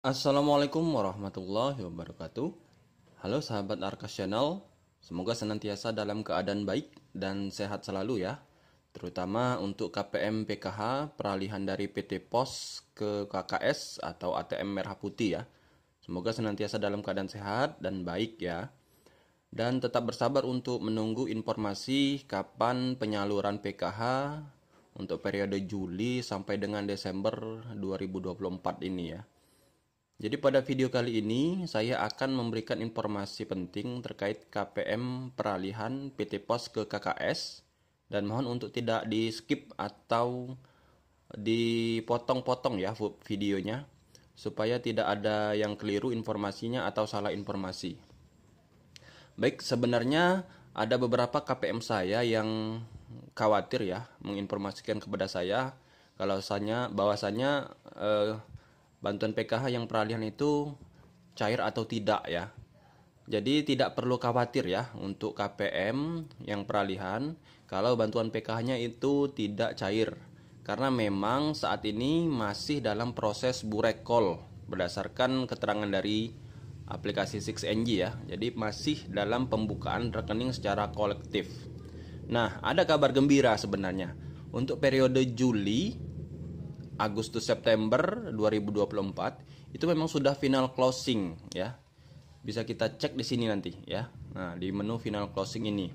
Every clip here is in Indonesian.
Assalamualaikum warahmatullahi wabarakatuh. Halo sahabat Arkas Channel, semoga senantiasa dalam keadaan baik dan sehat selalu ya. Terutama untuk KPM PKH peralihan dari PT POS ke KKS atau ATM Merah Putih ya. Semoga senantiasa dalam keadaan sehat dan baik ya. Dan tetap bersabar untuk menunggu informasi kapan penyaluran PKH untuk periode Juli sampai dengan Desember 2024 ini ya. Jadi pada video kali ini saya akan memberikan informasi penting terkait KPM peralihan PT POS ke KKS dan mohon untuk tidak di skip atau dipotong-potong ya videonya supaya tidak ada yang keliru informasinya atau salah informasi. Baik, sebenarnya ada beberapa KPM saya yang khawatir ya menginformasikan kepada saya kalau bahwasanya bantuan PKH yang peralihan itu cair atau tidak ya. Jadi tidak perlu khawatir ya untuk KPM yang peralihan kalau bantuan PKH-nya itu tidak cair. Karena memang saat ini masih dalam proses burekol berdasarkan keterangan dari aplikasi 6NG ya. Jadi masih dalam pembukaan rekening secara kolektif. Nah, ada kabar gembira sebenarnya. Untuk periode Juli Agustus September 2024 itu memang sudah final closing ya. Bisa kita cek di sini nanti ya. Nah, di menu final closing ini.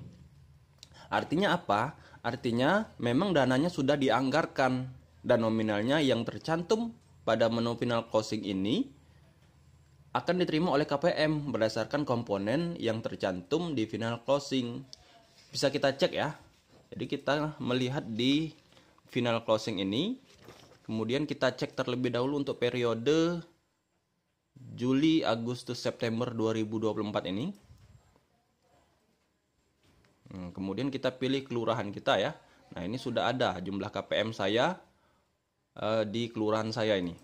Artinya apa? Artinya memang dananya sudah dianggarkan dan nominalnya yang tercantum pada menu final closing ini akan diterima oleh KPM berdasarkan komponen yang tercantum di final closing. Bisa kita cek ya. Jadi kita melihat di final closing ini. Kemudian kita cek terlebih dahulu untuk periode Juli, Agustus, September 2024 ini. Kemudian kita pilih kelurahan kita ya. Nah, ini sudah ada jumlah KPM saya di kelurahan saya ini.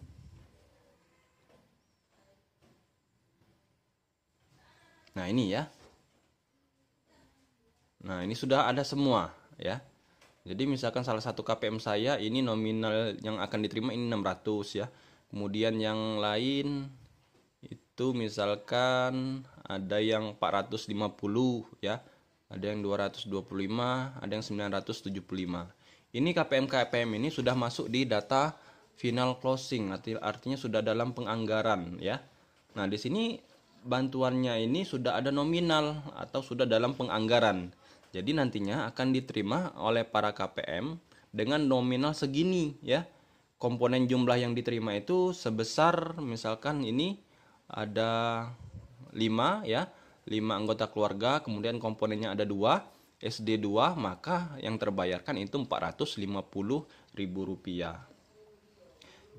Nah, ini ya. Nah, ini sudah ada semua ya. Jadi misalkan salah satu KPM saya ini nominal yang akan diterima ini 600 ya. Kemudian yang lain itu misalkan ada yang 450 ya. Ada yang 225, ada yang 975. Ini KPM-KPM ini sudah masuk di data final closing, artinya sudah dalam penganggaran ya. Nah, di sini bantuannya ini sudah ada nominal atau sudah dalam penganggaran. Jadi nantinya akan diterima oleh para KPM dengan nominal segini ya. Komponen jumlah yang diterima itu sebesar misalkan ini ada 5 ya. 5 anggota keluarga, kemudian komponennya ada 2, SD 2, maka yang terbayarkan itu Rp450.000.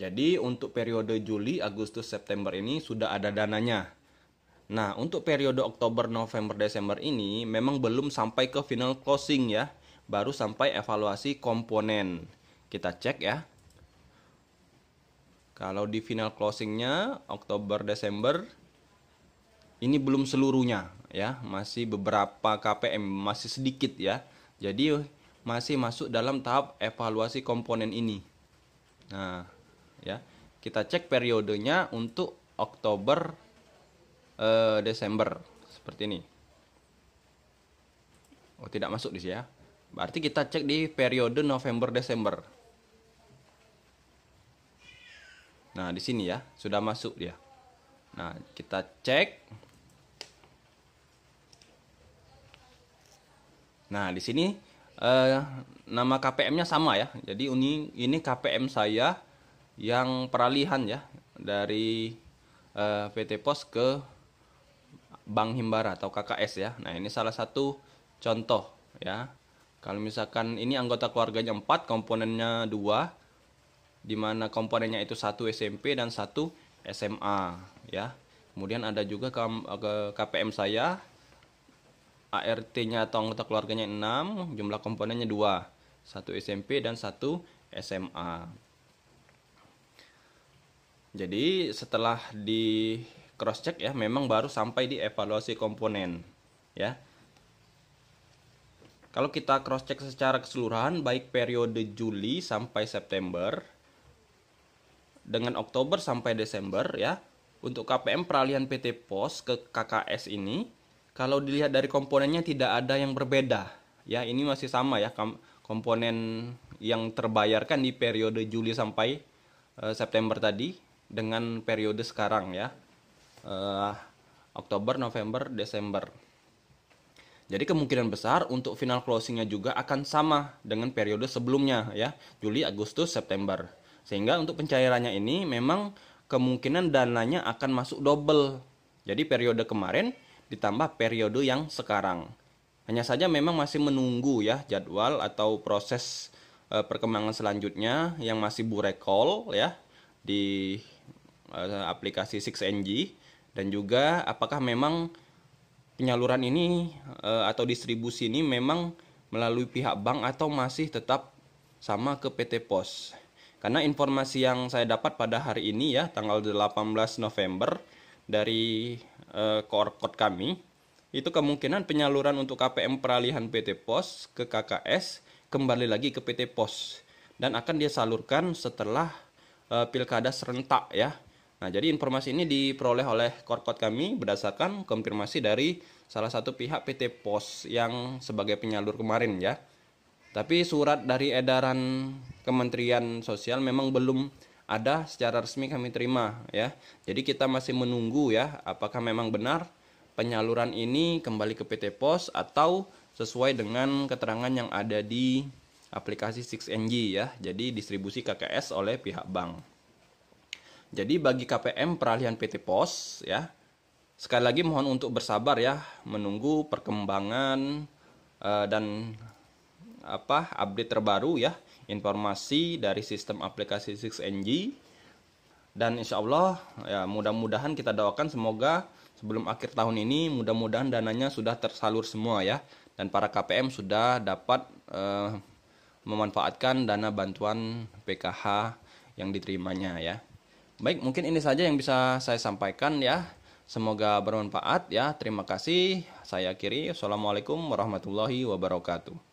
Jadi untuk periode Juli, Agustus, September ini sudah ada dananya. Nah, untuk periode Oktober, November, Desember ini memang belum sampai ke final closing ya. Baru sampai evaluasi komponen. Kita cek ya. Kalau di final closingnya Oktober, Desember ini belum seluruhnya ya. Masih beberapa KPM, masih sedikit ya. Jadi masih masuk dalam tahap evaluasi komponen ini. Nah, ya. Kita cek periodenya untuk Oktober Desember seperti ini. Oh, tidak masuk di sini ya. Berarti kita cek di periode November Desember. Nah, di sini ya, sudah masuk dia. Nah, kita cek. Nah, di sini nama KPM-nya sama ya. Jadi ini KPM saya yang peralihan ya dari PT POS ke Bank Himbara atau KKS ya. Nah, ini salah satu contoh ya. Kalau misalkan ini anggota keluarganya 4, komponennya 2, di mana komponennya itu 1 SMP dan 1 SMA ya. Kemudian ada juga KPM saya ART-nya atau anggota keluarganya 6, jumlah komponennya 2, 1 SMP dan 1 SMA. Jadi setelah di cross check ya, memang baru sampai di evaluasi komponen ya. Kalau kita cross check secara keseluruhan baik periode Juli sampai September dengan Oktober sampai Desember ya, untuk KPM peralihan PT POS ke KKS ini, kalau dilihat dari komponennya tidak ada yang berbeda. Ya, ini masih sama ya, komponen yang terbayarkan di periode Juli sampai September tadi dengan periode sekarang ya, Oktober, November, Desember. Jadi kemungkinan besar untuk final closingnya juga akan sama dengan periode sebelumnya ya, Juli, Agustus, September. Sehingga untuk pencairannya ini memang kemungkinan dananya akan masuk double. Jadi periode kemarin ditambah periode yang sekarang. Hanya saja memang masih menunggu ya jadwal atau proses perkembangan selanjutnya yang masih burekol ya di aplikasi 6NG, dan juga apakah memang penyaluran ini atau distribusi ini memang melalui pihak bank atau masih tetap sama ke PT POS. Karena informasi yang saya dapat pada hari ini ya, tanggal 18 November dari core code kami, itu kemungkinan penyaluran untuk KPM peralihan PT POS ke KKS kembali lagi ke PT POS dan akan disalurkan setelah pilkada serentak ya. Nah, jadi informasi ini diperoleh oleh core code kami berdasarkan konfirmasi dari salah satu pihak PT POS yang sebagai penyalur kemarin ya. Tapi surat dari edaran Kementerian Sosial memang belum ada secara resmi kami terima ya. Jadi kita masih menunggu ya, apakah memang benar penyaluran ini kembali ke PT POS atau sesuai dengan keterangan yang ada di aplikasi 6NG ya. Jadi distribusi KKS oleh pihak bank. Jadi bagi KPM peralihan PT POS ya, sekali lagi mohon untuk bersabar ya, menunggu perkembangan dan update terbaru ya, informasi dari sistem aplikasi 6NG. Dan insya Allah ya, mudah-mudahan kita doakan semoga sebelum akhir tahun ini mudah-mudahan dananya sudah tersalur semua ya, dan para KPM sudah dapat memanfaatkan dana bantuan PKH yang diterimanya ya. Baik, mungkin ini saja yang bisa saya sampaikan ya. Semoga bermanfaat ya. Terima kasih. Saya akhiri. Assalamualaikum warahmatullahi wabarakatuh.